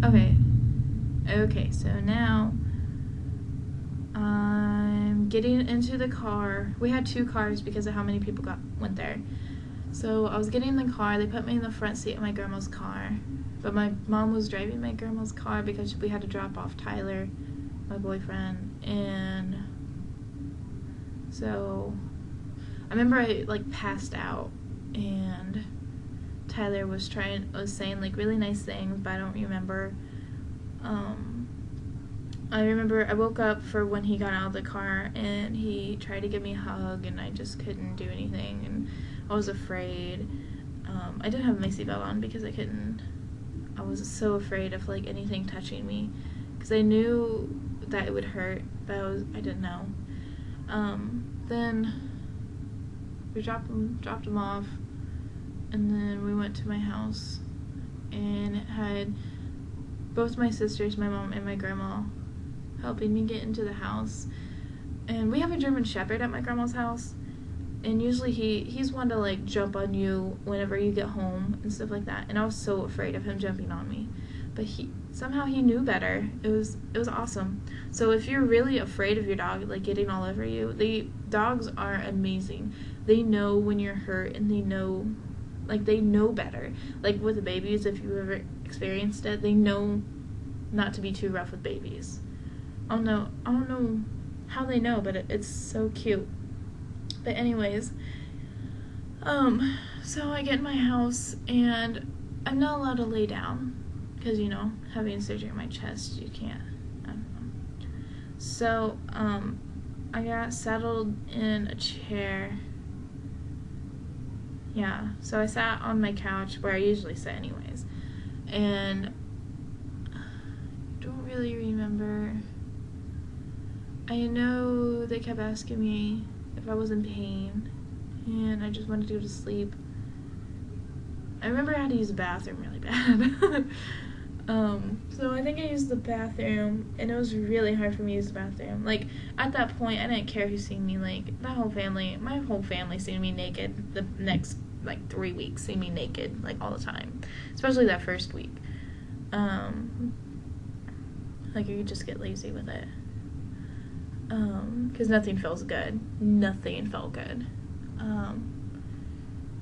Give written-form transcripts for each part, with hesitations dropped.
Okay, so now I'm getting into the car. We had 2 cars because of how many people went there. So I was getting in the car. They put me in the front seat of my grandma's car. But my mom was driving my grandma's car because we had to drop off Tyler, my boyfriend. And so I remember I passed out, and Tyler was saying really nice things, but I don't remember. I remember I woke up for when he got out of the car, and he tried to give me a hug, and I just couldn't do anything, and I was afraid. I didn't have my seatbelt on because I was so afraid of anything touching me, because I knew that it would hurt, but I didn't know. Then we dropped him off, and then we went to my house, and it had both my sisters, my mom and my grandma, helping me get into the house. And we have a German Shepherd at my grandma's house, and usually he's one to jump on you whenever you get home and stuff like that, and I was so afraid of him jumping on me, but somehow he knew better. It was awesome. So if you're really afraid of your dog getting all over you, the dogs are amazing. They know when you're hurt, and they know better. With the babies, if you've ever experienced it, they know not to be too rough with babies. I don't know how they know, but it's so cute. But anyways, so I get in my house, and I'm not allowed to lay down, because, having surgery in my chest, you can't, I don't know. So, I got settled in a chair. Yeah, so I sat on my couch, where I usually sit anyways, and I don't really remember. I know they kept asking me if I was in pain, and I just wanted to go to sleep. I remember I had to use the bathroom really bad. So I think I used the bathroom, and it was really hard for me to use the bathroom. At that point, I didn't care who seen me. My whole family seen me naked. The next 3 weeks, seen me naked all the time, especially that first week. You just get lazy with it. Because nothing feels good. Nothing felt good.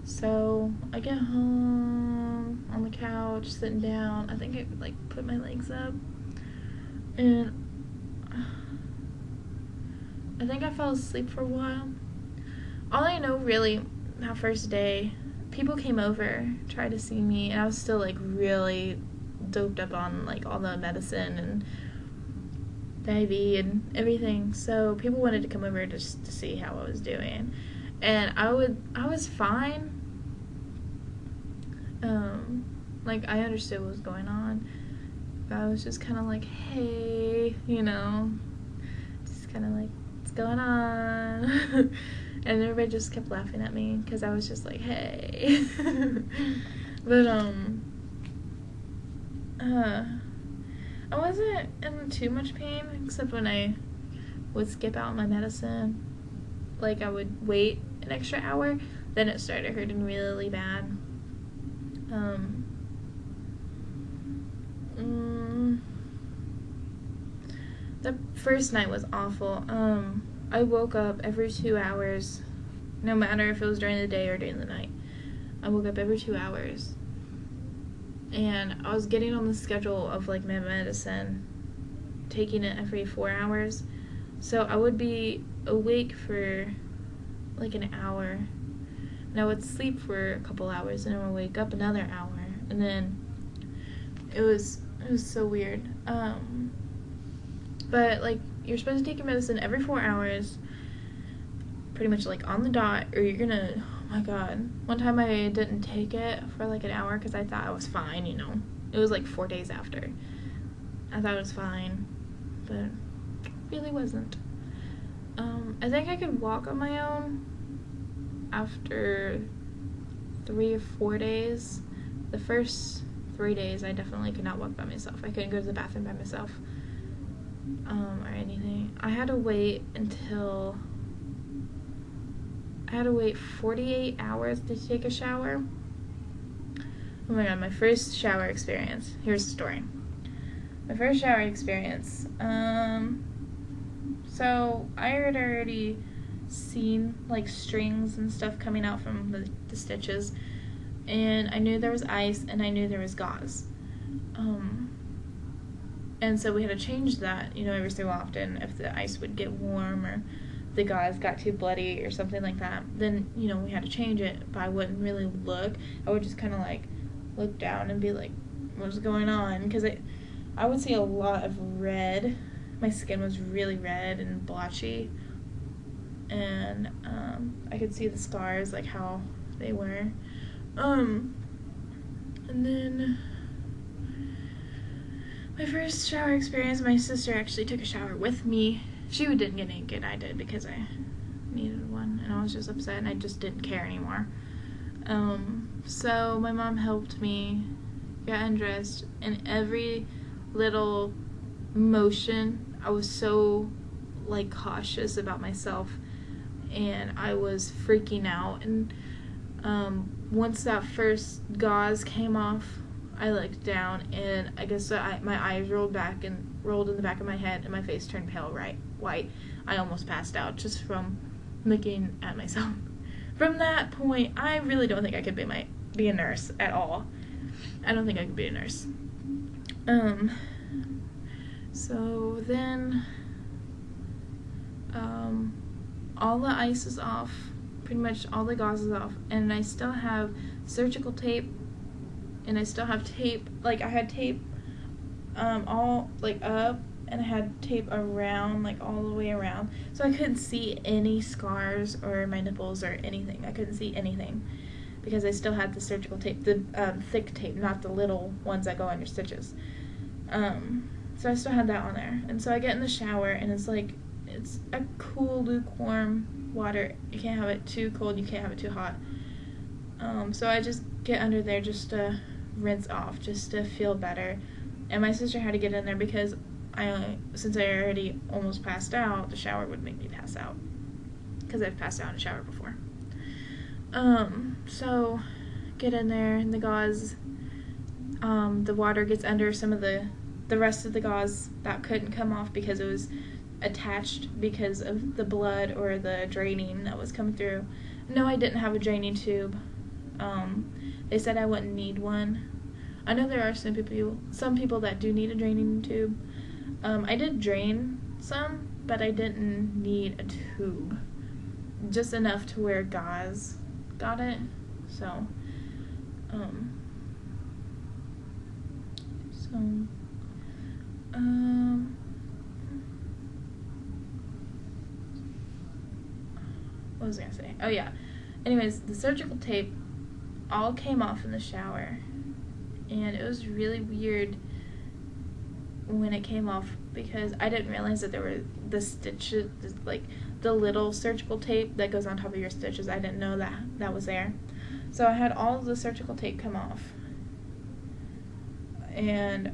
So I get home on the couch, sitting down. I think I put my legs up, and I think I fell asleep for a while. All I know really, that first day, people came over, tried to see me, and I was still really doped up on all the medicine and the IV and everything, so people wanted to come over just to see how I was doing, and I was fine. I understood what was going on, but I was just kind of hey, just kind of what's going on? And everybody just kept laughing at me, because I was just hey. But I wasn't in too much pain, except when I would skip out my medicine. I would wait an extra hour, then it started hurting really bad. The first night was awful. I woke up every 2 hours, no matter if it was during the day or during the night. I woke up every 2 hours. And I was getting on the schedule of my medicine, taking it every 4 hours. So I would be awake for an hour, and I would sleep for a couple hours, and I would wake up another hour, and then it was so weird. But you're supposed to take your medicine every 4 hours, pretty much on the dot, or you're gonna, oh my god, one time I didn't take it for an hour because I thought I was fine. It was 4 days after. I thought it was fine, but really wasn't. I think I could walk on my own after 3 or 4 days. The first 3 days I definitely could not walk by myself. I couldn't go to the bathroom by myself, or anything. I had to wait 48 hours to take a shower. Oh my god, my first shower experience. Here's the story. My first shower experience. So I had already seen like strings and stuff coming out from the stitches, and I knew there was ice and I knew there was gauze. And so we had to change that, every so often. If the ice would get warm or the gauze got too bloody or something like that, then, we had to change it. But I wouldn't really look. I would just kind of like look down and be like, what's going on? Because I would see a lot of red. My skin was really red and blotchy. And I could see the scars, like how they were. And then my first shower experience, my sister actually took a shower with me. She didn't get naked, I did, because I needed one, and I was just upset, and I just didn't care anymore. So my mom helped me get undressed, and every little motion, I was so, like, cautious about myself, and I was freaking out, and once that first gauze came off, I looked down, and I guess my eyes rolled back and rolled in the back of my head, and my face turned pale white. I almost passed out just from looking at myself. From that point, I really don't think I could be a nurse at all. I don't think I could be a nurse. So then, all the ice is off, pretty much all the gauze is off, and I still have surgical tape, and I still have tape, like I had tape all like up, and I had tape around, like all the way around, so I couldn't see any scars or my nipples or anything. I couldn't see anything because I still had the surgical tape, the thick tape, not the little ones that go on your stitches. So I still had that on there, and so I get in the shower, and it's a cool, lukewarm water. You can't have it too cold, you can't have it too hot. So I just get under there just to rinse off, just to feel better. And my sister had to get in there because since I already almost passed out, the shower would make me pass out, because I've passed out in a shower before. So get in there, and the gauze, the water gets under some of the rest of the gauze that couldn't come off because it was attached because of the blood or the draining that was coming through. No, I didn't have a draining tube. They said I wouldn't need one. I know there are some people that do need a draining tube. I did drain some, but I didn't need a tube. Just enough to where gauze got it. So, what was I gonna say? Oh yeah. Anyways, the surgical tape all came off in the shower, and it was really weird when it came off because I didn't realize that there were the stitches, like the little surgical tape that goes on top of your stitches. I didn't know that was there. So I had all of the surgical tape come off, and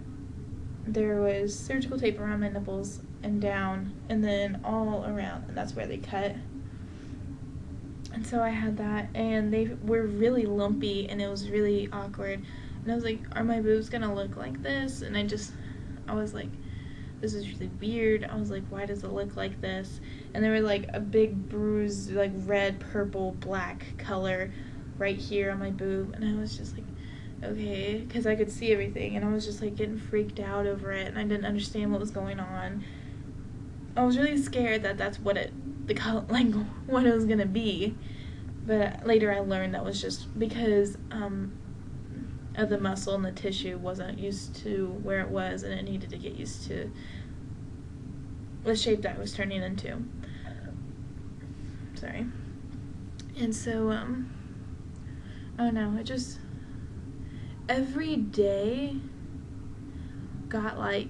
there was surgical tape around my nipples and down, and then all around, and that's where they cut. And so I had that, and they were really lumpy, and it was really awkward. And I was like, are my boobs gonna look like this? And I was like, this is really weird. I was like, why does it look like this? And there was like a big bruise, like red, purple, black color right here on my boob. And I was just like, okay, because I could see everything, and I was just like getting freaked out over it, and I didn't understand what was going on. I was really scared that that's what what it was gonna be, but later I learned that was just because of the muscle and the tissue wasn't used to where it was, and it needed to get used to the shape that it was turning into. Sorry. And so I don't know, every day got like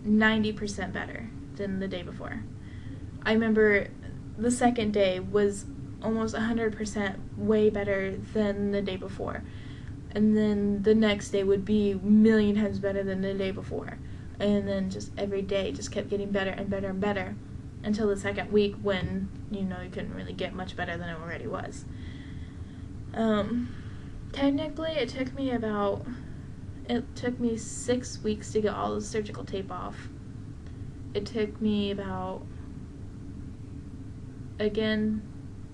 90% better than the day before. I remember the second day was almost 100% way better than the day before. And then the next day would be a million times better than the day before. And then just every day just kept getting better and better and better until the second week when, you couldn't really get much better than it already was. Technically, it took me about It took me 6 weeks to get all the surgical tape off. It took me about, again,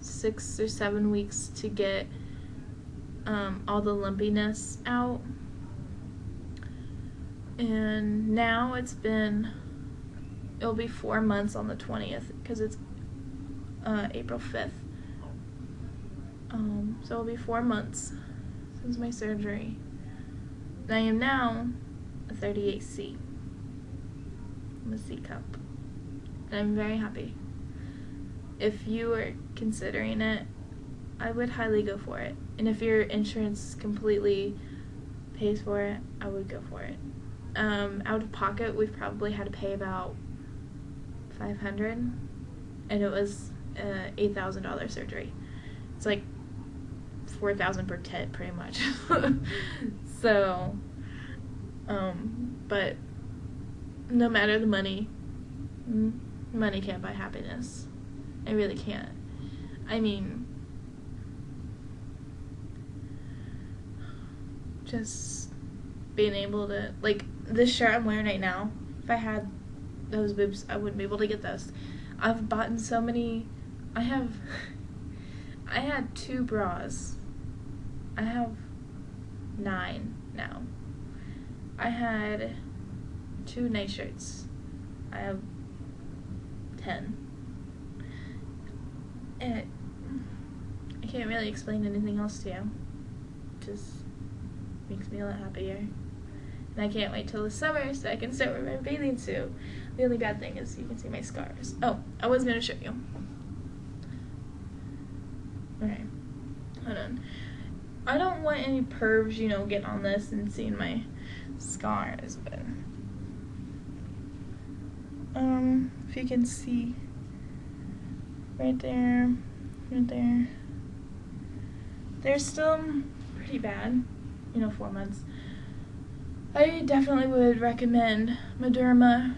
6 or 7 weeks to get all the lumpiness out. And now it'll be 4 months on the 20th, because it's April 5th. So it'll be 4 months since my surgery. I am now a 38C. I'm a C cup. And I'm very happy. If you are considering it, I would highly go for it. And if your insurance completely pays for it, I would go for it. Out of pocket, we've probably had to pay about $500, and it was $8,000 surgery. It's like $4,000 per tit, pretty much. So, but no matter the money, money can't buy happiness. It really can't. I mean, just being able to, like, this shirt I'm wearing right now, if I had those boobs, I wouldn't be able to get this. I've bought so many. I had 2 bras. I have 9 now. I had 2 night shirts. I have 10. And I can't really explain anything else to you. It just makes me a lot happier. And I can't wait till the summer so I can start wearing my bathing suit. The only bad thing is you can see my scars. Oh, I was going to show you. Okay. Hold on. I don't want any pervs, getting on this and seeing my scars, but if you can see right there, they're still pretty bad, 4 months. I definitely would recommend Mederma.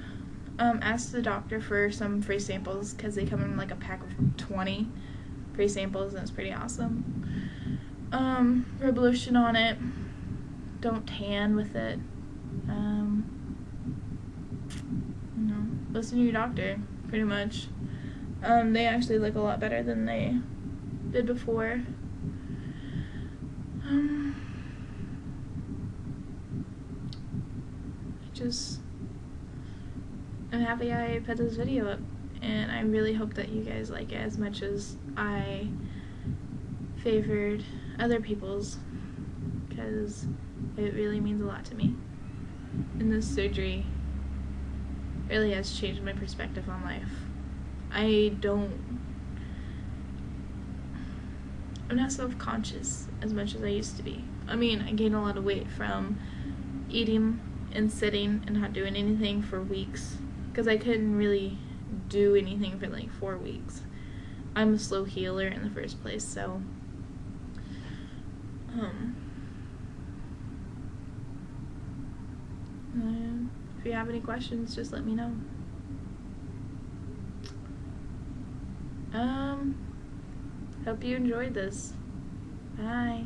Ask the doctor for some free samples, because they come in like a pack of 20 free samples, and it's pretty awesome. Rub lotion on it. Don't tan with it. Listen to your doctor, pretty much. They actually look a lot better than they did before. I'm happy I put this video up, and I really hope that you guys like it as much as I favored other people's, because it really means a lot to me. And this surgery really has changed my perspective on life. I'm not self-conscious as much as I used to be. I mean, I gained a lot of weight from eating and sitting and not doing anything for weeks, because I couldn't really do anything for like 4 weeks. I'm a slow healer in the first place, so if you have any questions, just let me know. Hope you enjoyed this. Bye.